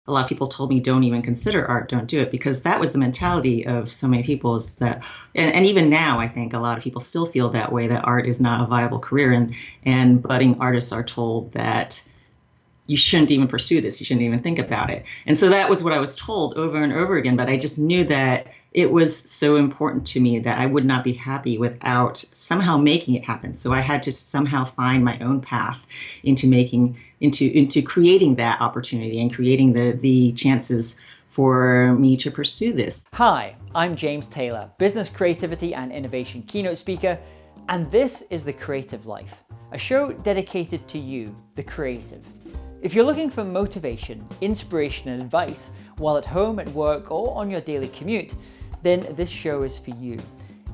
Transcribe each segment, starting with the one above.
a lot of people told me, don't even consider art, don't do it, because that was the mentality of so many people is that, and even now, I think a lot of people still feel that way, that art is not a viable career. And budding artists are told that you shouldn't even pursue this. You shouldn't even think about it. And so that was what I was told over and over again. But I just knew that it was so important to me that I would not be happy without somehow making it happen. So I had to somehow find my own path into into creating that opportunity and creating the chances for me to pursue this. Hi, I'm James Taylor, business creativity and innovation keynote speaker, and this is The Creative Life, a show dedicated to you, the creative. If you're looking for motivation, inspiration, and advice while at home, at work, or on your daily commute, then this show is for you.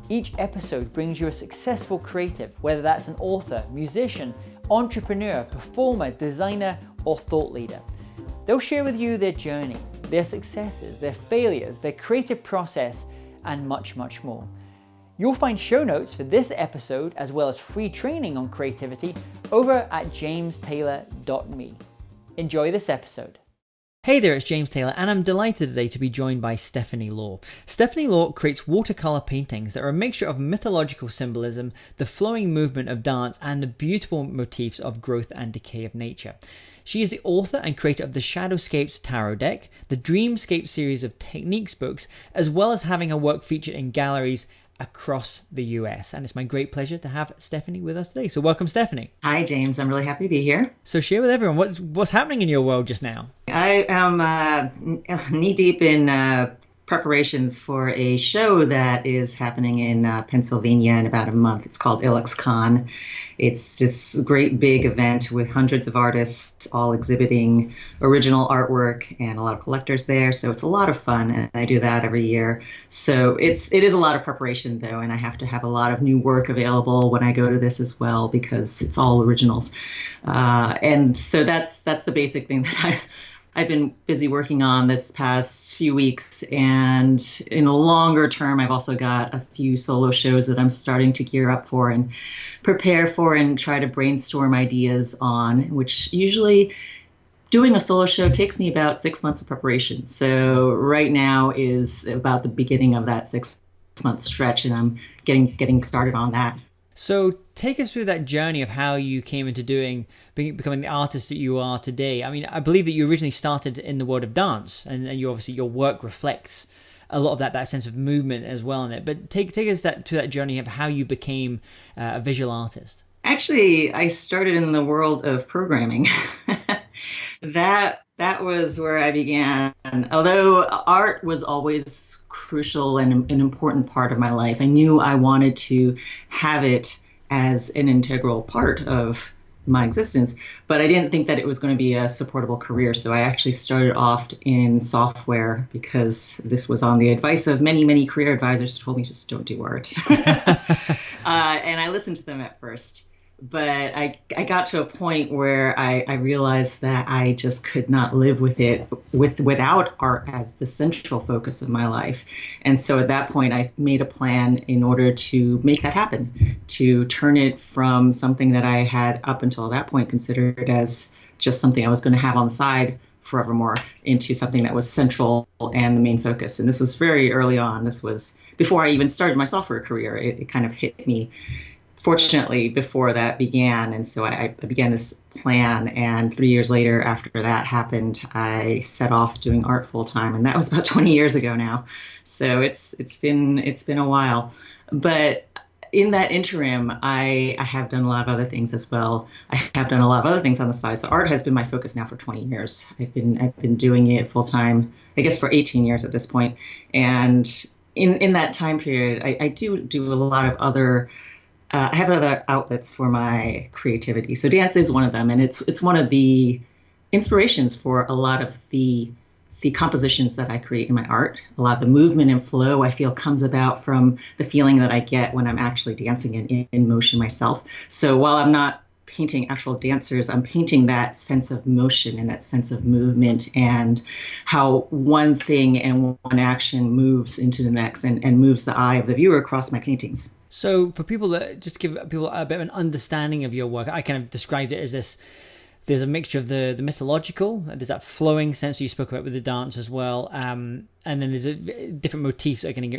Each episode brings you a successful creative, whether that's an author, musician, entrepreneur, performer, designer, or thought leader. They'll share with you their journey, their successes, their failures, their creative process, and much, much more. You'll find show notes for this episode, as well as free training on creativity, over at jamestaylor.me. Enjoy this episode. Hey there, it's James Taylor, and I'm delighted today to be joined by Stephanie Law. Stephanie Law creates watercolor paintings that are a mixture of mythological symbolism, the flowing movement of dance, and the beautiful motifs of growth and decay of nature. She is the author and creator of the Shadowscapes Tarot deck, the Dreamscapes series of techniques books, as well as having her work featured in galleries across the US. And it's my great pleasure to have Stephanie with us today. So welcome, Stephanie. Hi, James. I'm really happy to be here. So share with everyone what's happening in your world just now. I am knee deep in preparations for a show that is happening in Pennsylvania in about a month. It's called IllexCon. It's this great big event with hundreds of artists all exhibiting original artwork and a lot of collectors there. So it's a lot of fun, and I do that every year. So it is a lot of preparation, though, and I have to have a lot of new work available when I go to this as well, because it's all originals. And so that's the basic thing that I've been busy working on this past few weeks. And in the longer term, I've also got a few solo shows that I'm starting to gear up for and prepare for and try to brainstorm ideas on, which usually doing a solo show takes me about 6 months of preparation. So right now is about the beginning of that 6 month stretch, and I'm getting started on that. So take us through that journey of how you came into becoming the artist that you are today. I mean, I believe that you originally started in the world of dance, and you obviously your work reflects a lot of that sense of movement as well in it. But take us to that journey of how you became a visual artist. Actually, I started in the world of programming. That was where I began. Although art was always crucial and an important part of my life, I knew I wanted to have it as an integral part of my existence, but I didn't think that it was going to be a supportable career. So I actually started off in software because this was on the advice of many, many career advisors who told me just don't do art. And I listened to them at first. But I got to a point where I realized that I just could not live without art as the central focus of my life. And so at that point, I made a plan in order to make that happen, to turn it from something that I had up until that point considered as just something I was going to have on the side forevermore into something that was central and the main focus. And this was very early on. This was before I even started my software career. It kind of hit me, fortunately, before that began. And so I began this plan, and 3 years later, after that happened, I set off doing art full time, and that was about 20 years ago now. So it's been a while. But in that interim, I have done a lot of other things as well. I have done a lot of other things on the side. So art has been my focus now for 20 years. I've been doing it full time, I guess, for 18 years at this point. And in that time period, I do a lot of other I have other outlets for my creativity. So dance is one of them, and it's one of the inspirations for a lot of the compositions that I create in my art. A lot of the movement and flow I feel comes about from the feeling that I get when I'm actually dancing and in motion myself. So while I'm not painting actual dancers, I'm painting that sense of motion and that sense of movement and how one thing and one action moves into the next and moves the eye of the viewer across my paintings. So for people just to give people a bit of an understanding of your work, I kind of described it as this there's a mixture of the mythological, there's that flowing sense you spoke about with the dance as well, and then there's different motifs that are going to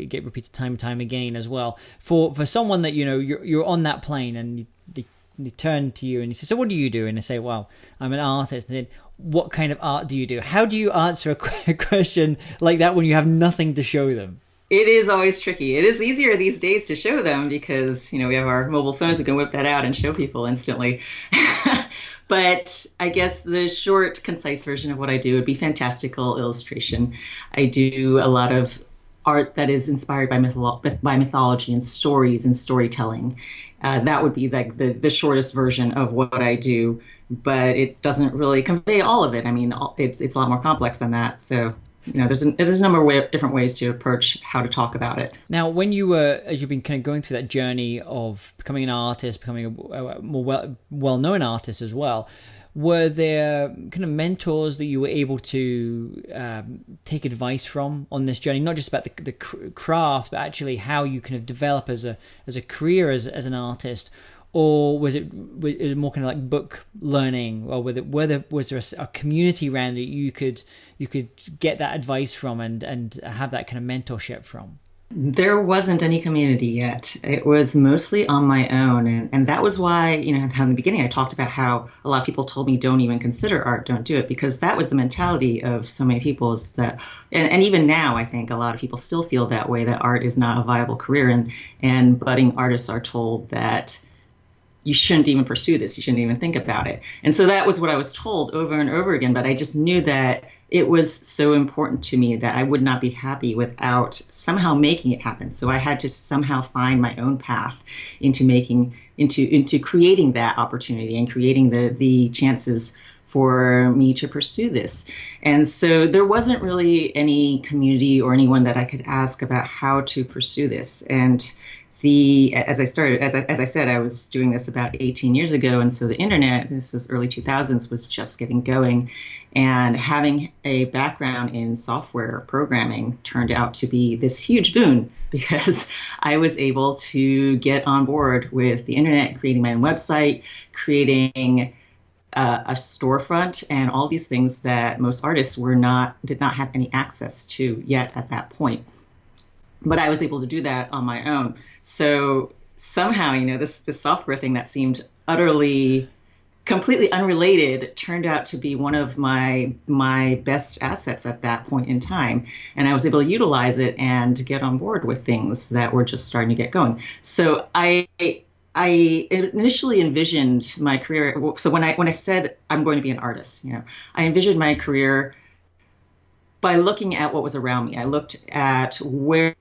get repeated time and time again as well. For someone that, you know, you're on that plane and they turn to you and you say, so what do you do? And they say, well, I'm an artist. And then, what kind of art do you do? How do you answer a question like that when you have nothing to show them? It is always tricky. It is easier these days to show them because, you know, we have our mobile phones. We can whip that out and show people instantly. But I guess the short, concise version of what I do would be fantastical illustration. I do a lot of art that is inspired by mythology and stories and storytelling. That would be like the shortest version of what I do, but it doesn't really convey all of it. I mean, it's a lot more complex than that. So, you know, there's a number of different ways to approach how to talk about it. Now, when you were, as you've been kind of going through that journey of becoming an artist, becoming a more well-known artist as well, were there kind of mentors that you were able to take advice from on this journey? Not just about the craft, but actually how you kind of develop as a career as an artist. Or was it more kind of like book learning, or was there a community around that you could get that advice from and have that kind of mentorship from? There wasn't any community yet. It was mostly on my own. And that was why, you know, in the beginning, I talked about how a lot of people told me, don't even consider art, don't do it, because that was the mentality of so many people, is that, and even now, I think a lot of people still feel that way, that art is not a viable career. And budding artists are told that you shouldn't even pursue this. You shouldn't even think about it. And so that was what I was told over and over again. But I just knew that it was so important to me that I would not be happy without somehow making it happen. So I had to somehow find my own path into creating that opportunity and creating the chances for me to pursue this. And so there wasn't really any community or anyone that I could ask about how to pursue this. And as I said, I was doing this about 18 years ago. And so the internet, this was early 2000s, was just getting going. And having a background in software programming turned out to be this huge boon, because I was able to get on board with the internet, creating my own website, creating a storefront, and all these things that most artists did not have any access to yet at that point. But I was able to do that on my own. So somehow, you know, this software thing that seemed completely unrelated turned out to be one of my best assets at that point in time. And I was able to utilize it and get on board with things that were just starting to get going. So I initially envisioned my career. So when I said I'm going to be an artist, you know, I envisioned my career by looking at what was around me. I looked at where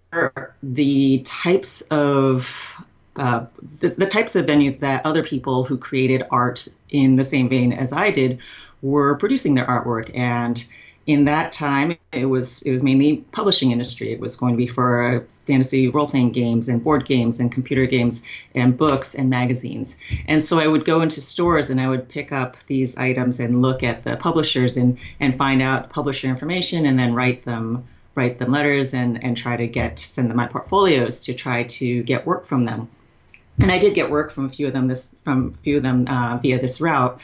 the types of the types of venues that other people who created art in the same vein as I did were producing their artwork. And in that time, it was mainly publishing industry. It was going to be for fantasy role-playing games and board games and computer games and books and magazines. And so I would go into stores and I would pick up these items and look at the publishers and find out publisher information, and then write them letters and try to send them my portfolios to try to get work from them. And I did get work from a few of them via this route.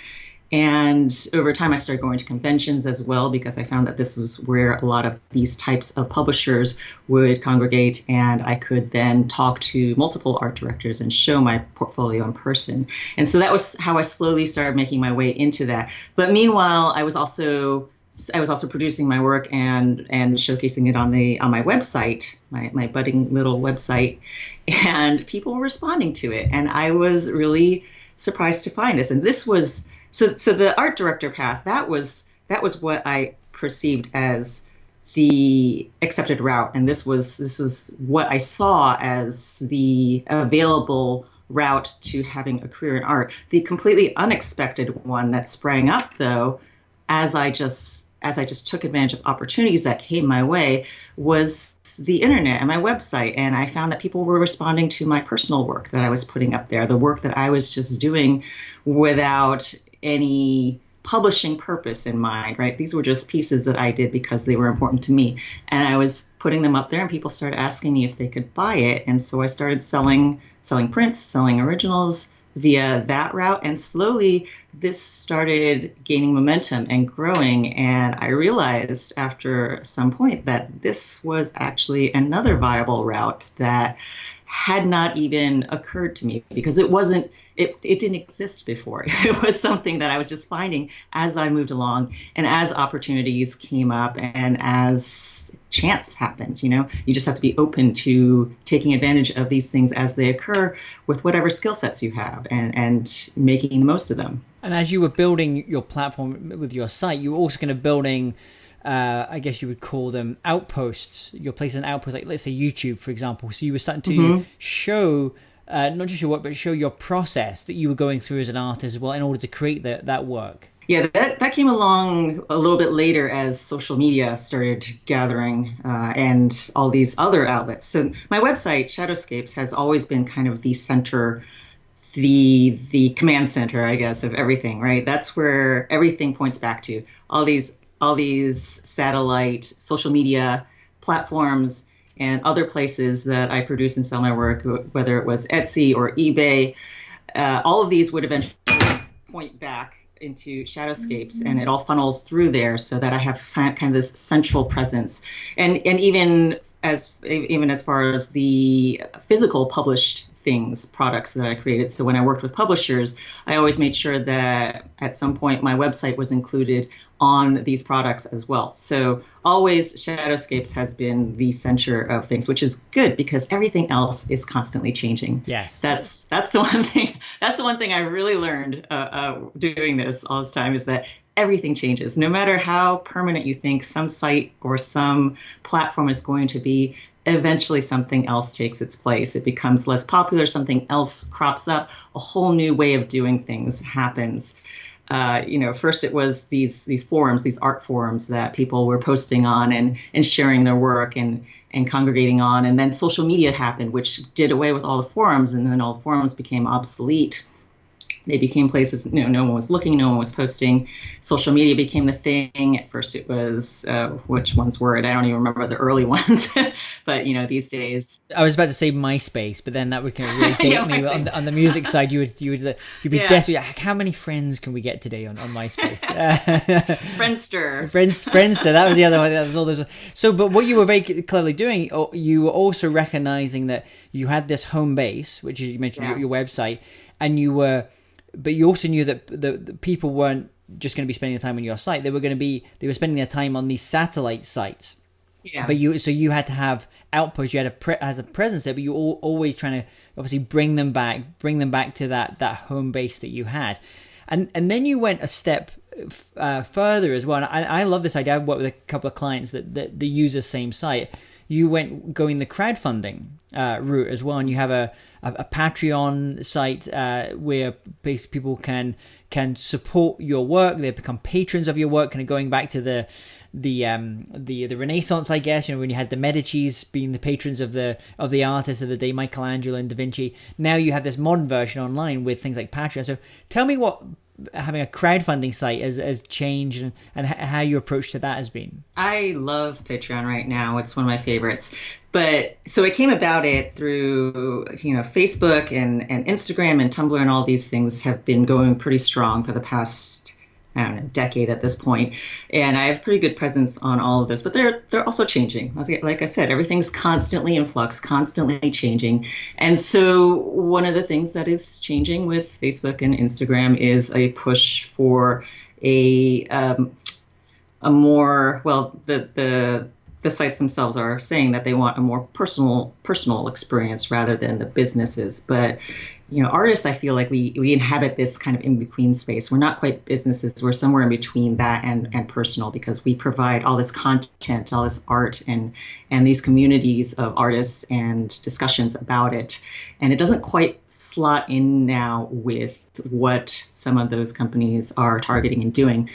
And over time, I started going to conventions as well, because I found that this was where a lot of these types of publishers would congregate, and I could then talk to multiple art directors and show my portfolio in person. And so that was how I slowly started making my way into that. But meanwhile, I was also producing my work and showcasing it on my website, my budding little website, and people were responding to it. And I was really surprised to find this. And this was so the art director path, that was what I perceived as the accepted route. And this was what I saw as the available route to having a career in art. The completely unexpected one that sprang up, though, as I just took advantage of opportunities that came my way, was the internet and my website. And I found that people were responding to my personal work that I was putting up there, the work that I was just doing without any publishing purpose in mind, right? These were just pieces that I did because they were important to me. And I was putting them up there, and people started asking me if they could buy it. And so I started selling prints, selling originals, via that route. And slowly this started gaining momentum and growing. And I realized after some point that this was actually another viable route that had not even occurred to me, because it didn't exist before. It was something that I was just finding as I moved along and as opportunities came up and as chance happened. You just have to be open to taking advantage of these things as they occur with whatever skill sets you have, and making the most of them. And as you were building your platform with your site, you were also kind of building, I guess you would call them outposts. You're placing an outpost, like let's say YouTube, for example. So you were starting to show not just your work, but show your process that you were going through as an artist as well in order to create that work. Yeah, that came along a little bit later as social media started gathering, and all these other outlets. So my website, Shadowscapes, has always been kind of the center, the command center, I guess, of everything, right? That's where everything points back to. All these satellite social media platforms and other places that I produce and sell my work, whether it was Etsy or eBay, all of these would eventually point back into Shadowscapes, and it all funnels through there so that I have kind of this central presence. And even as far as the physical published products that I created. So when I worked with publishers, I always made sure that at some point my website was included on these products as well. So always Shadowscapes has been the center of things, which is good because everything else is constantly changing. Yes. That's the one thing. That's the one thing I really learned doing this all this time, is that everything changes. No matter how permanent you think some site or some platform is going to be, eventually something else takes its place. It becomes less popular, something else crops up, a whole new way of doing things happens. First it was these forums, these art forums that people were posting on and sharing their work and congregating on. And then social media happened, which did away with all the forums, and then all the forums became obsolete. They became places, no one was looking, no one was posting. Social media became the thing. At first it was, which ones were it? I don't even remember the early ones. But, these days. I was about to say MySpace, but then that would kind of really date me. On the music side, you'd be desperate. How many friends can we get today on MySpace? Friendster. Friendster, that was the other one. That was all those. So, but what you were very cleverly doing, you were also recognizing that you had this home base, which is, you mentioned your website, and but you also knew that the people weren't just going to be spending their time on your site. They were spending their time on these satellite sites. Yeah. But you had to have outposts. You had a presence there, but you were always trying to obviously bring them back to that home base that you had. And then you went a step further as well. And I love this idea. I've worked with a couple of clients that use the same site. You went going the crowdfunding route as well, and you have a Patreon site where basically people can support your work. They become patrons of your work, kind of going back to the Renaissance, I guess. When you had the Medicis being the patrons of the artists of the day, Michelangelo and Da Vinci. Now you have this modern version online with things like Patreon. So tell me what having a crowdfunding site has changed and how your approach to that has been. I love Patreon right now. It's one of my favorites. But so I came about it through, Facebook and Instagram and Tumblr, and all these things have been going pretty strong for the past, decade at this point. And I have pretty good presence on all of this, but they're also changing. Like I said, everything's constantly in flux, constantly changing. And so one of the things that is changing with Facebook and Instagram is a push for a more, the sites themselves are saying that they want a more personal experience rather than the businesses. But artists, I feel like we inhabit this kind of in-between space. We're not quite businesses. We're somewhere in between that and personal, because we provide all this content, all this art, and these communities of artists and discussions about it. And it doesn't quite slot in now with what some of those companies are targeting and doing.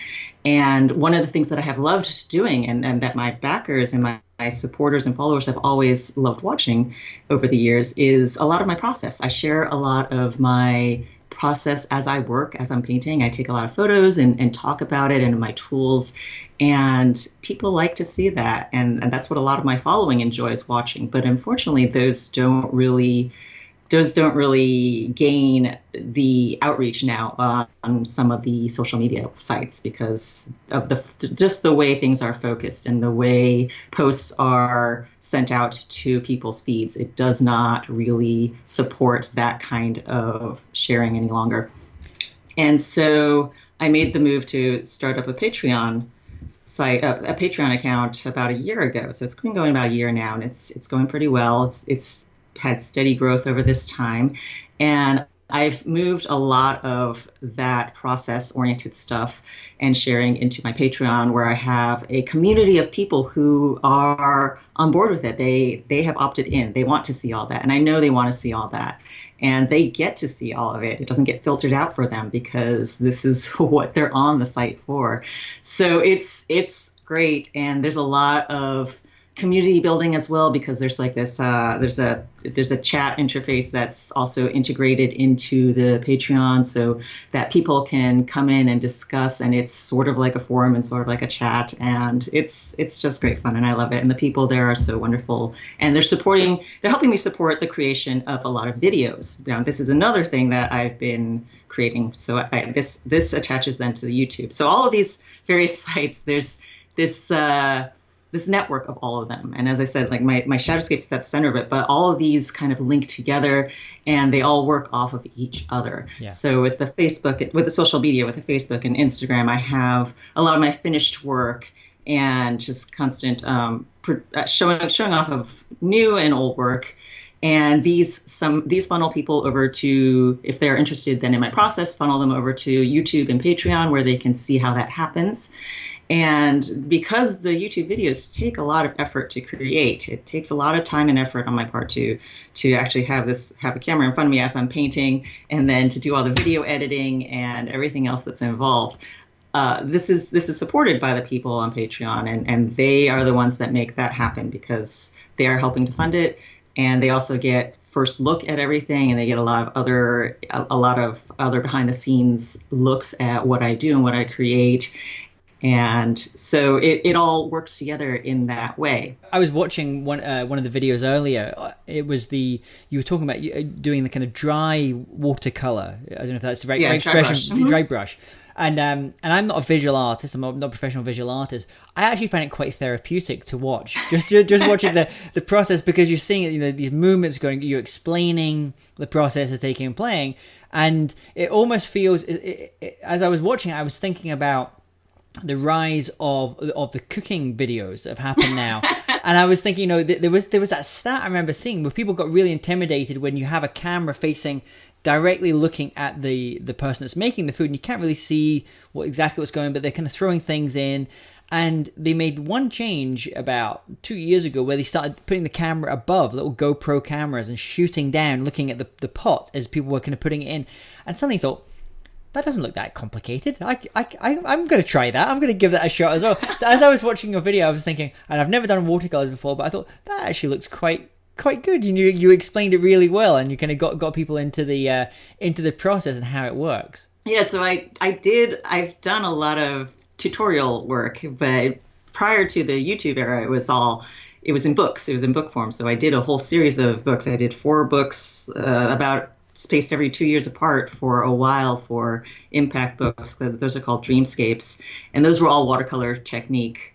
And one of the things that I have loved doing, and that my backers and my supporters and followers have always loved watching over the years, is a lot of my process. I share a lot of my process as I work, as I'm painting. I take a lot of photos and talk about it and my tools. And people like to see that. And that's what a lot of my following enjoys watching. But unfortunately, those don't really those don't really gain the outreach now on some of the social media sites because of just the way things are focused and the way posts are sent out to people's feeds. It does not really support that kind of sharing any longer. And so I made the move to start up a Patreon site, a Patreon account about a year ago. So it's been going about a year now, and it's going pretty well. It's had steady growth over this time. And I've moved a lot of that process-oriented stuff and sharing into my Patreon, where I have a community of people who are on board with it. They have opted in. They want to see all that. And I know they want to see all that. And they get to see all of it. It doesn't get filtered out for them because this is what they're on the site for. So it's great. And there's a lot of community building as well, because there's like this there's a chat interface that's also integrated into the Patreon so that people can come in and discuss, and it's sort of like a forum and sort of like a chat, and it's just great fun, and I love it. And the people there are so wonderful, and they're helping me support the creation of a lot of videos. This is another thing that I've been creating, so this attaches then to the YouTube. So all of these various sites, there's this network of all of them. And as I said, like my Shadowscapes is at the center of it, but all of these kind of link together and they all work off of each other. Yeah. So with the Facebook, with the social media, with the Facebook and Instagram, I have a lot of my finished work and just constant showing off of new and old work. And these funnel people over to, if they're interested then in my process, funnel them over to YouTube and Patreon, where they can see how that happens. And because the YouTube videos take a lot of effort to create, it takes a lot of time and effort on my part to actually have a camera in front of me as I'm painting, and then to do all the video editing and everything else that's involved. This is supported by the people on Patreon, and they are the ones that make that happen because they are helping to fund it, and they also get first look at everything, and they get a lot of other behind the scenes looks at what I do and what I create. And so it all works together in that way. I was watching one of the videos earlier. It was you were talking about doing the kind of dry watercolor. I don't know if that's the right expression. Dry brush. Dry brush. And I'm not a visual artist. I'm not a professional visual artist. I actually find it quite therapeutic to watch. Just watching the process, because you're seeing these movements going. You're explaining the process of taking and playing, and it almost feels. As I was watching, I was thinking about the rise of the cooking videos that have happened now. And I was thinking, there was that stat I remember seeing where people got really intimidated when you have a camera facing directly looking at the person that's making the food, and you can't really see exactly what's going on, but they're kind of throwing things in. And they made one change about 2 years ago where they started putting the camera above, little GoPro cameras, and shooting down, looking at the pot as people were kind of putting it in. And suddenly thought, that doesn't look that complicated. I'm going to try that. I'm going to give that a shot as well. So as I was watching your video, I was thinking, and I've never done watercolors before, but I thought that actually looks quite good. You explained it really well, and you kind of got people into the process and how it works. Yeah, so I've done a lot of tutorial work, but prior to the YouTube era, it was in books. It was in book form. So I did a whole series of books. I did 4 books about spaced every 2 years apart for a while for impact books. Those are called Dreamscapes, and those were all watercolor technique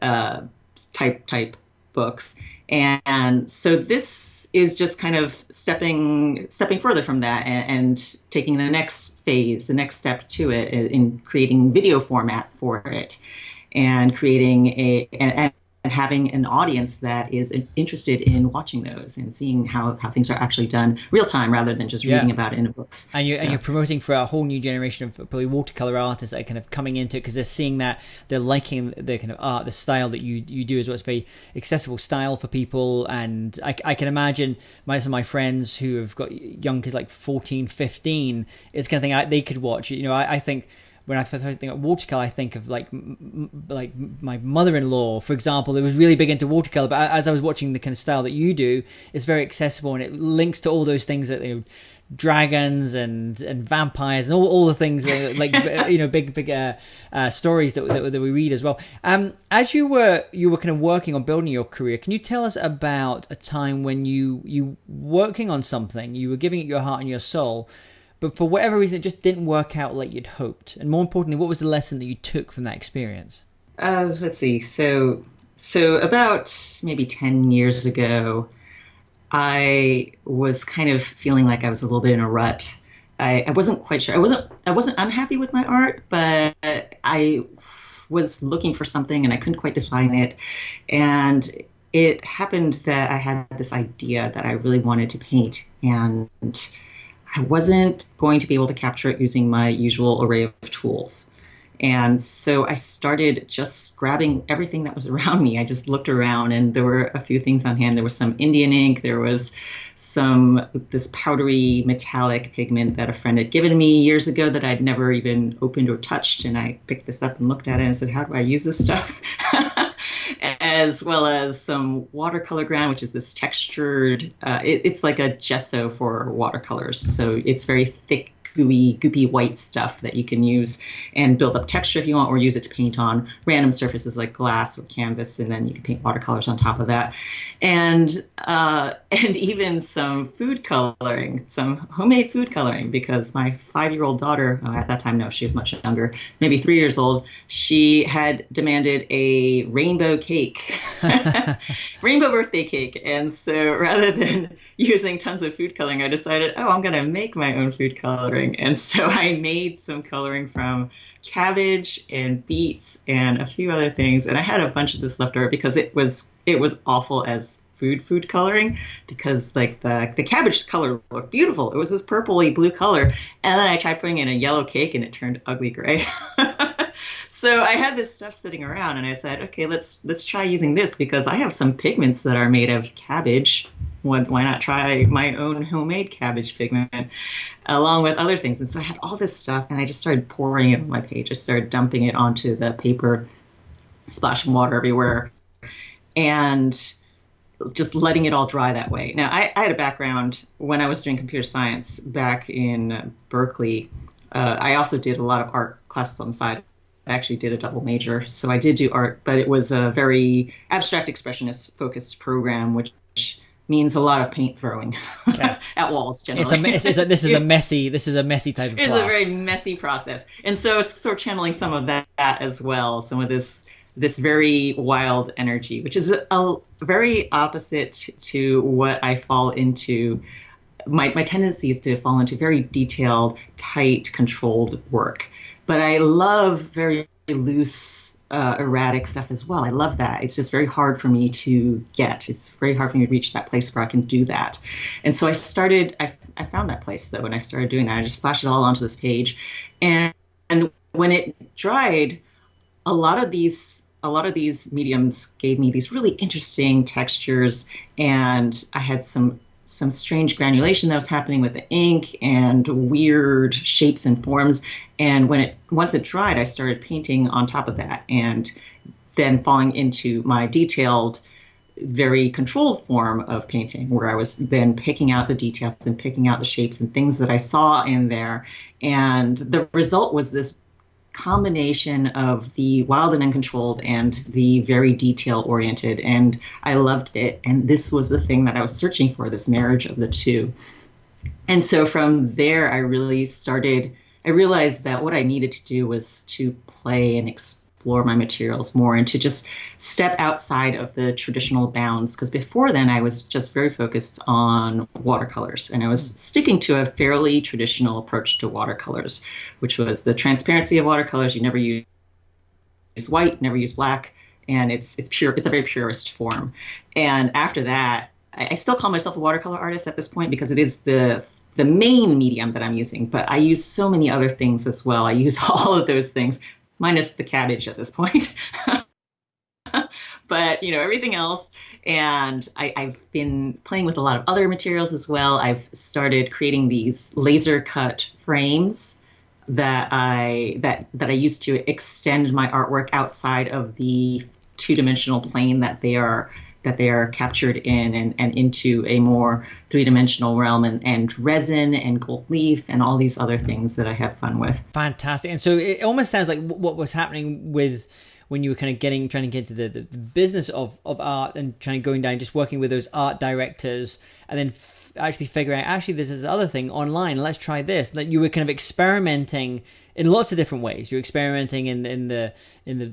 type books. And so this is just kind of stepping further from that and taking the next phase, the next step to it in creating video format for it, and creating and having an audience that is interested in watching those and seeing how things are actually done real time rather than just reading about it in the books. And you're promoting for a whole new generation of probably watercolor artists that are kind of coming into it because they're seeing that, they're liking the kind of art, the style that you do as well. It's very accessible style for people. And I can imagine some of my friends who have got young kids like 14, 15, it's kind of thing they could watch. I think when I first think of watercolor, I think of like my mother-in-law, for example, that was really big into watercolor. But as I was watching the kind of style that you do, it's very accessible, and it links to all those things that, you know, dragons and vampires and all the things like you know, big stories that we read as well. As you were kind of working on building your career, can you tell us about a time when you working on something, you were giving it your heart and your soul, but for whatever reason it just didn't work out like you'd hoped? And more importantly, what was the lesson that you took from that experience? Let's see. So about maybe 10 years ago, I was kind of feeling like I was a little bit in a rut. I wasn't quite sure. I wasn't unhappy with my art, but I was looking for something and I couldn't quite define it. And it happened that I had this idea that I really wanted to paint, and I wasn't going to be able to capture it using my usual array of tools. And so I started just grabbing everything that was around me. I just looked around, and there were a few things on hand. There was some Indian ink. There was this powdery metallic pigment that a friend had given me years ago that I'd never even opened or touched. And I picked this up and looked at it and said, how do I use this stuff? As well as some watercolor ground, which is this textured, it's like a gesso for watercolors. So it's very thick, gooey, goopy white stuff that you can use and build up texture if you want, or use it to paint on random surfaces like glass or canvas, and then you can paint watercolors on top of that. And even some food coloring, some homemade food coloring, because my 5-year-old daughter, at that time, no, she was much younger, maybe 3 years old, she had demanded a rainbow cake, rainbow birthday cake. And so rather than using tons of food coloring, I decided, I'm going to make my own food coloring. And so I made some coloring from cabbage and beets and a few other things. And I had a bunch of this left over because it was awful as food coloring, because like the cabbage color looked beautiful. It was this purpley blue color. And then I tried putting in a yellow cake and it turned ugly gray. So I had this stuff sitting around and I said, okay, let's try using this, because I have some pigments that are made of cabbage. Why not try my own homemade cabbage pigment along with other things? And so I had all this stuff and I just started pouring it on my page. I started dumping it onto the paper, splashing water everywhere, and just letting it all dry that way. Now, I had a background when I was doing computer science back in Berkeley. I also did a lot of art classes on the side. I actually did a double major. So I did do art, but it was a very abstract expressionist focused program, which means a lot of paint throwing at walls generally. This is a messy type of class. It's a very messy process. And so it's sort of channeling some of that as well, some of this very wild energy, which is a very opposite to what I fall into. My tendency is to fall into very detailed, tight, controlled work. But I love very loose, erratic stuff as well. I love that. It's just very hard for me to get. It's very hard for me to reach that place where I can do that. And so I found that place though, and I started doing that. I just splashed it all onto this page. And when it dried, a lot of these mediums gave me these really interesting textures, and I had some strange granulation that was happening with the ink and weird shapes and forms. And once it dried, I started painting on top of that, and then falling into my detailed, very controlled form of painting, where I was then picking out the details and picking out the shapes and things that I saw in there. And the result was this combination of the wild and uncontrolled and the very detail oriented, and I loved it. And this was the thing that I was searching for, this marriage of the two. And so from there, I realized that what I needed to do was to play and explore my materials more, and to just step outside of the traditional bounds, because before then I was just very focused on watercolors, and I was sticking to a fairly traditional approach to watercolors, which was the transparency of watercolors. You never use white, never use black, and it's pure. It's a very purist form. And after that, I still call myself a watercolor artist at this point, because it is the main medium that I'm using, but I use so many other things as well. I use all of those things, minus the cabbage at this point. But, everything else. And I've been playing with a lot of other materials as well. I've started creating these laser cut frames that I used to extend my artwork outside of the two-dimensional plane that they are captured in, and into a more three-dimensional realm, and resin and gold leaf and all these other things that I have fun with. Fantastic. And so it almost sounds like what was happening with when you were kind of trying to get into the business of art, and trying to going down, just working with those art directors, and then actually figuring out, actually, this is other thing online, let's try this. That you were kind of experimenting in lots of different ways. You're experimenting in the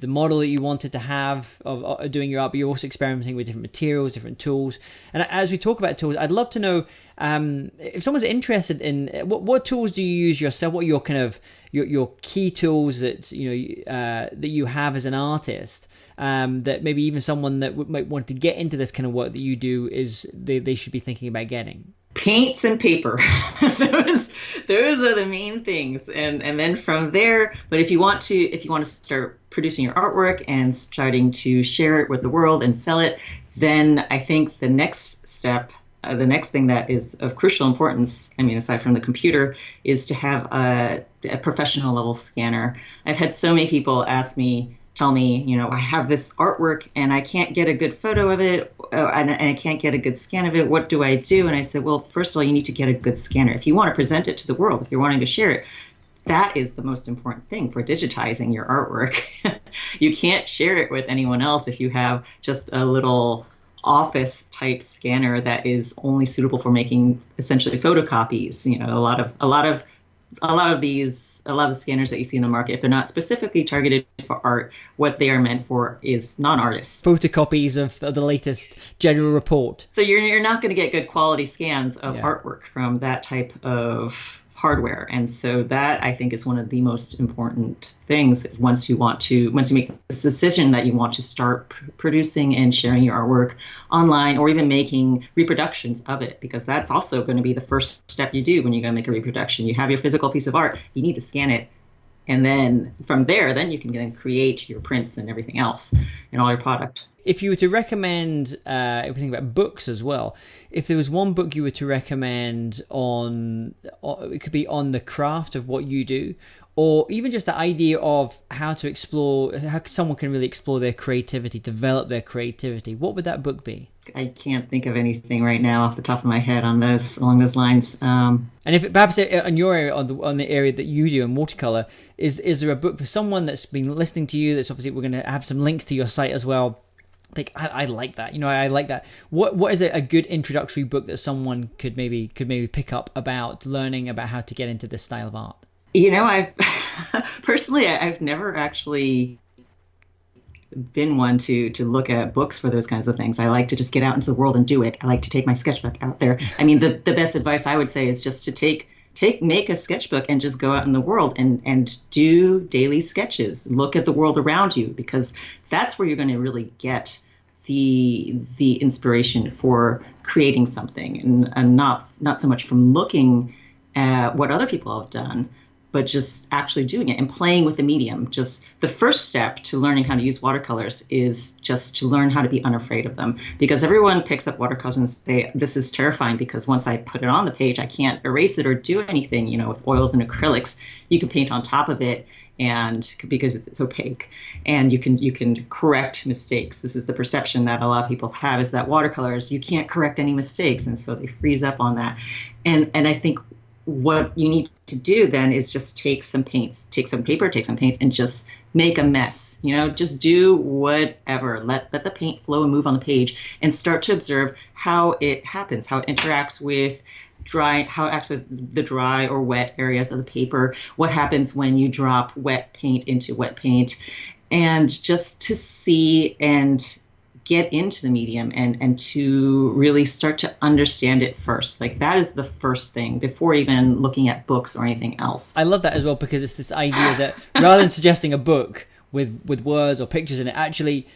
model that you wanted to have of doing your art, but you're also experimenting with different materials, different tools. And as we talk about tools, I'd love to know if someone's interested in what tools do you use yourself. What are your kind of your key tools that that you have as an artist, that maybe even someone that might want to get into this kind of work that you do they should be thinking about getting? Paints and paper. those are the main things, and then from there. But if you want to start producing your artwork and starting to share it with the world and sell it, then I think the next step, the next thing that is of crucial importance, I mean, aside from the computer, is to have a professional level scanner. I've had so many people tell me, I have this artwork and I can't get a good photo of it, and I can't get a good scan of it. What do I do? And I said, well, first of all, you need to get a good scanner. If you want to present it to the world, if you're wanting to share it, that is the most important thing for digitizing your artwork. You can't share it with anyone else if you have just a little office type scanner that is only suitable for making essentially photocopies. A lot of the scanners that you see in the market, if they're not specifically targeted for art, what they are meant for is non-artists. Photocopies of the latest general report. So you're not going to get good quality scans of artwork from that type of hardware. And so that, I think, is one of the most important things once you make this decision that you want to start producing and sharing your artwork online, or even making reproductions of it, because that's also going to be the first step you do when you're going to make a reproduction. You have your physical piece of art, you need to scan it. And then from there, then you can then create your prints and everything else and all your product. If you were to recommend, if we think about books as well, if there was one book you were to recommend it could be on the craft of what you do, or even just the idea of how someone can really explore their creativity, develop their creativity, what would that book be? I can't think of anything right now off the top of my head along those lines. And if perhaps on your area, on the area that you do in watercolor, is there a book for someone that's been listening to you? That's obviously, we're going to have some links to your site as well. Like, I like that. I like that. What is a good introductory book that someone could maybe pick up about learning about how to get into this style of art? I've personally, I've never actually been one to look at books for those kinds of things. I like to just get out into the world and do it. I like to take my sketchbook out there. I mean, the best advice I would say is just to make a sketchbook and just go out in the world and do daily sketches. Look at the world around you, because that's where you're going to really get the inspiration for creating something, and not so much from looking at what other people have done, but just actually doing it and playing with the medium. Just the first step to learning how to use watercolors is just to learn how to be unafraid of them, because everyone picks up watercolors and say, this is terrifying because once I put it on the page, I can't erase it or do anything. With oils and acrylics, you can paint on top of it, and because it's opaque, and you can correct mistakes. This is the perception that a lot of people have, is that watercolors, you can't correct any mistakes, and so they freeze up on that. And I think what you need to do then is just take some paints, take some paper, take some paints, and just make a mess. Just do whatever. Let the paint flow and move on the page, and start to observe how it happens, how it interacts with the dry or wet areas of the paper. What happens when you drop wet paint into wet paint, and just to see and get into the medium and to really start to understand it first. Like, that is the first thing before even looking at books or anything else. I love that as well, because it's this idea that rather than suggesting a book with words or pictures in it, actually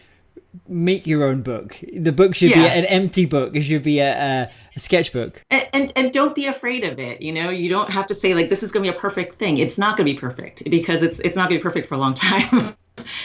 make your own book. The book should be an empty book. It should be a sketchbook. And don't be afraid of it. You don't have to say, like, this is going to be a perfect thing. It's not going to be perfect, because it's not going to be perfect for a long time.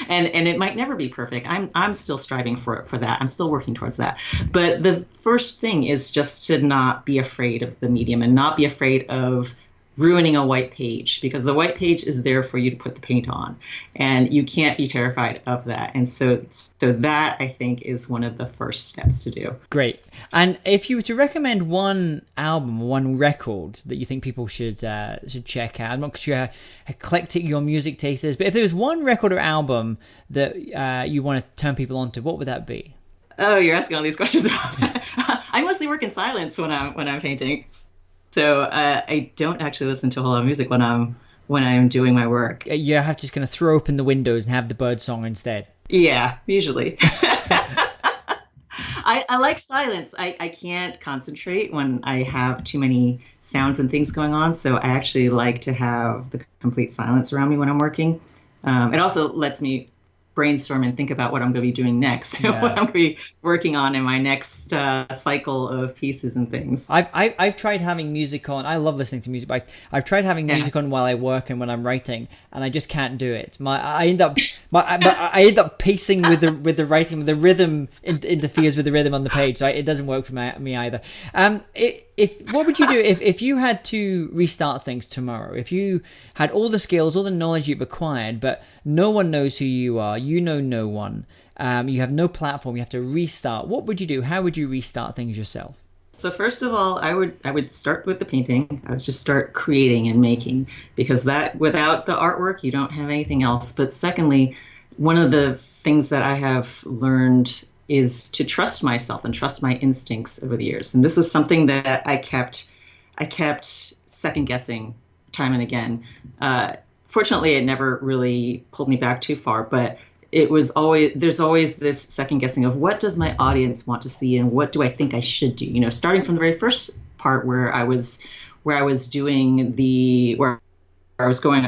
And it might never be perfect. I'm still striving for that. I'm still working towards that. But the first thing is just to not be afraid of the medium, and not be afraid of ruining a white page, because the white page is there for you to put the paint on, and you can't be terrified of that. And so that, I think, is one of the first steps to do. Great. And if you were to recommend one album, one record that you think people should check out, I'm not sure how eclectic your music taste is, but if there was one record or album that you want to turn people on to, what would that be? Oh, you're asking all these questions. I mostly work in silence when I'm painting. So I don't actually listen to a whole lot of music when I'm doing my work. You have to just kind of throw open the windows and have the bird song instead. Yeah, usually. I like silence. I can't concentrate when I have too many sounds and things going on. So I actually like to have the complete silence around me when I'm working. It also lets me brainstorm and think about what I'm going to be doing next, what I'm going to be working on in my next cycle of pieces and things. I've tried having music on. I love listening to music, but I've tried having music on while I work and when I'm writing, and I just can't do it. I end up pacing with the writing. The rhythm interferes with the rhythm on the page, so it doesn't work for me either. What would you do if you had to restart things tomorrow? If you had all the skills, all the knowledge you've acquired, but no one knows who you are, you know no one, you have no platform, you have to restart. What would you do? How would you restart things yourself? So first of all, I would start with the painting. I would just start creating and making, because that, without the artwork, you don't have anything else. But secondly, one of the things that I have learned is to trust myself and trust my instincts over the years. And this was something that I kept second guessing time and again. Fortunately, it never really pulled me back too far, but there's always this second guessing of what does my audience want to see and what do I think I should do? You know, starting from the very first part where I was going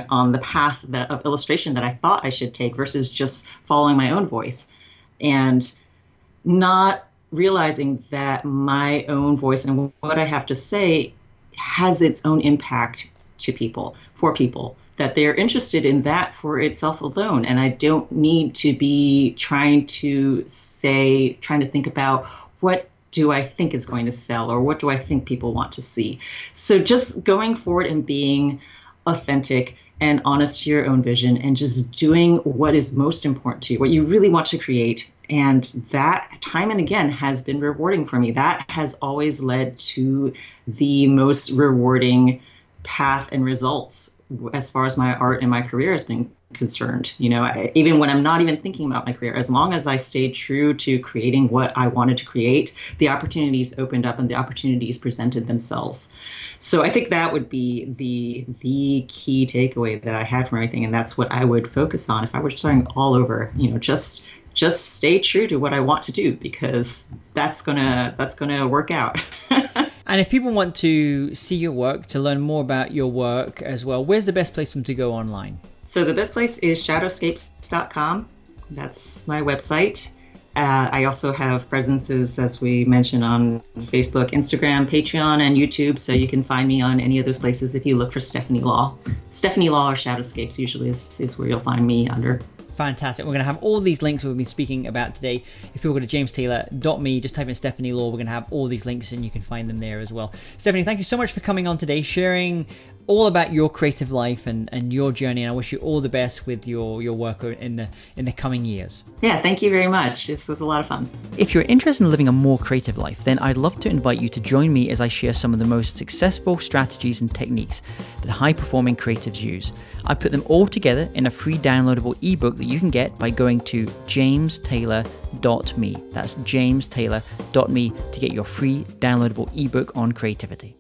on the path of illustration that I thought I should take versus just following my own voice, and not realizing that my own voice and what I have to say has its own impact to people, for people, that they're interested in that for itself alone. And I don't need to be trying to think about what do I think is going to sell or what do I think people want to see. So just going forward and being authentic and honest to your own vision and just doing what is most important to you, what you really want to create. And that, time and again, has been rewarding for me. That has always led to the most rewarding path and results as far as my art and my career has been concerned. You know, even when I'm not even thinking about my career, as long as I stayed true to creating what I wanted to create, the opportunities opened up and the opportunities presented themselves. So I think that would be the key takeaway that I had from everything, and that's what I would focus on if I were starting all over. You know, just stay true to what I want to do, because that's gonna work out. And if people want to see your work, to learn more about your work as well, where's the best place for them to go online? So the best place is shadowscapes.com. That's my website. I also have presences, as we mentioned, on Facebook, Instagram, Patreon, and YouTube. So you can find me on any of those places if you look for Stephanie Law. Stephanie Law or Shadowscapes usually is where you'll find me under. Fantastic. We're going to have all these links we've been speaking about today. If people go to jamestaylor.me, just type in Stephanie Law, we're going to have all these links and you can find them there as well. Stephanie, thank you so much for coming on today, sharing all about your creative life and your journey. And I wish you all the best with your work in the coming years. Yeah, thank you very much. This was a lot of fun. If you're interested in living a more creative life, then I'd love to invite you to join me as I share some of the most successful strategies and techniques that high-performing creatives use. I put them all together in a free downloadable ebook that you can get by going to jamestaylor.me. That's jamestaylor.me to get your free downloadable ebook on creativity.